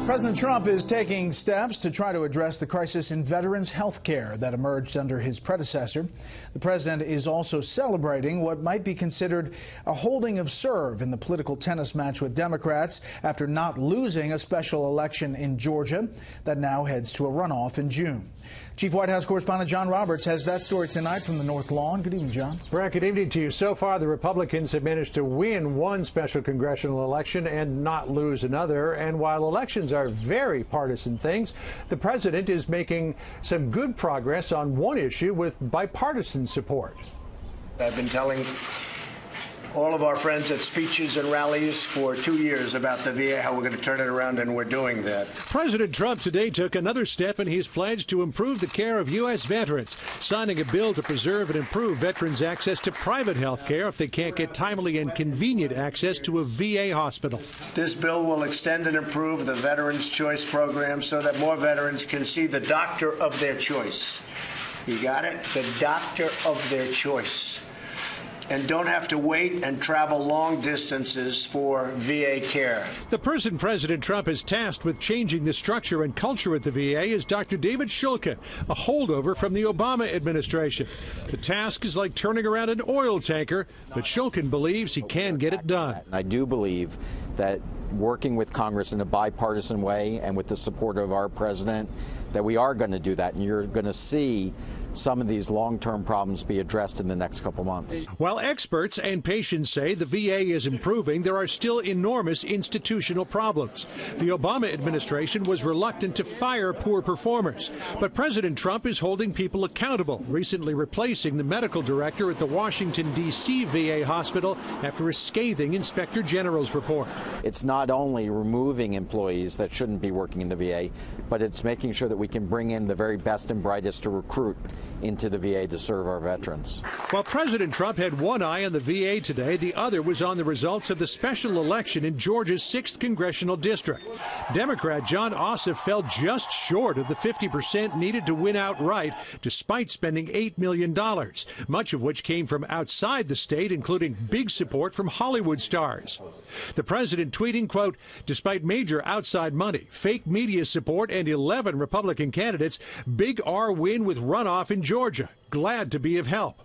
President Trump is taking steps to try to address the crisis in veterans' health care that emerged under his predecessor. The president is also celebrating what might be considered a holding of serve in the political tennis match with Democrats after not losing a special election in Georgia that now heads to a runoff in June. Chief White House correspondent John Roberts has that story tonight from the North Lawn. Good evening, John. Brett, good evening to you. So far, the Republicans have managed to win one special congressional election and not lose another. And while elections are very partisan things, the president is making some good progress on one issue with bipartisan support. I've been telling all of our friends at speeches and rallies for 2 years about the VA, how we're going to turn it around, and we're doing that. President Trump today took another step in his pledge to improve the care of U.S. veterans, signing a bill to preserve and improve veterans' access to private health care if they can't get timely and convenient access to a VA hospital. This bill will extend and improve the Veterans Choice Program so that more veterans can see the doctor of their choice. You got it? The doctor of their choice. And don't have to wait and travel long distances for VA care. The person President Trump has tasked with changing the structure and culture at the VA is Dr. David Shulkin, a holdover from the Obama administration. The task is like turning around an oil tanker, but Shulkin believes he can get it done. I do believe that working with Congress in a bipartisan way and with the support of our president, that we are going to do that, and you're going to see some of these long-term problems be addressed in the next couple months. While experts and patients say the VA is improving, there are still enormous institutional problems. The Obama administration was reluctant to fire poor performers, but President Trump is holding people accountable, recently replacing the medical director at the Washington, D.C. VA hospital after a scathing Inspector General's report. It's not only removing employees that shouldn't be working in the VA, but it's making sure that we can bring in the very best and brightest to recruit into the VA to serve our veterans. While President Trump had one eye on the VA today, the other was on the results of the special election in Georgia's 6th congressional district. Democrat Jon Ossoff fell just short of the 50% needed to win outright, despite spending $8 million, much of which came from outside the state, including big support from Hollywood stars. The president tweeting, quote, "Despite major outside money, fake media support, and 11 Republican candidates, big R win with runoff in Georgia. Glad to be of help."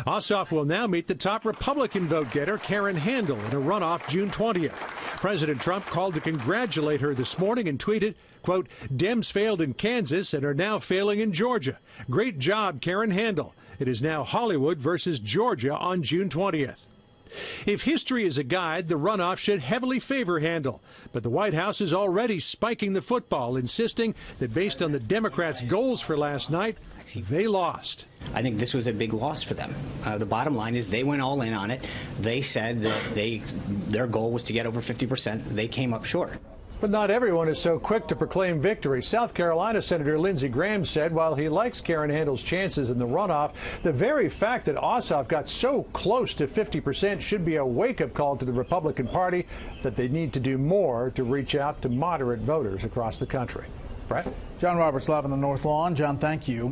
Ossoff will now meet the top Republican vote-getter, Karen Handel, in a runoff June 20th. President Trump called to congratulate her this morning and tweeted, quote, "Dems failed in Kansas and are now failing in Georgia. Great job, Karen Handel. It is now Hollywood versus Georgia on June 20th. If history is a guide, the runoff should heavily favor Handel. But the White House is already spiking the football, insisting that based on the Democrats' goals for last night, they lost. I think this was a big loss for them. The bottom line is they went all in on it. They said that their goal was to get over 50%. They came up short. But not everyone is so quick to proclaim victory. South Carolina Senator Lindsey Graham said while he likes Karen Handel's chances in the runoff, the very fact that Ossoff got so close to 50% should be a wake-up call to the Republican Party that they need to do more to reach out to moderate voters across the country. Brett? John Roberts live on the North Lawn. John, thank you.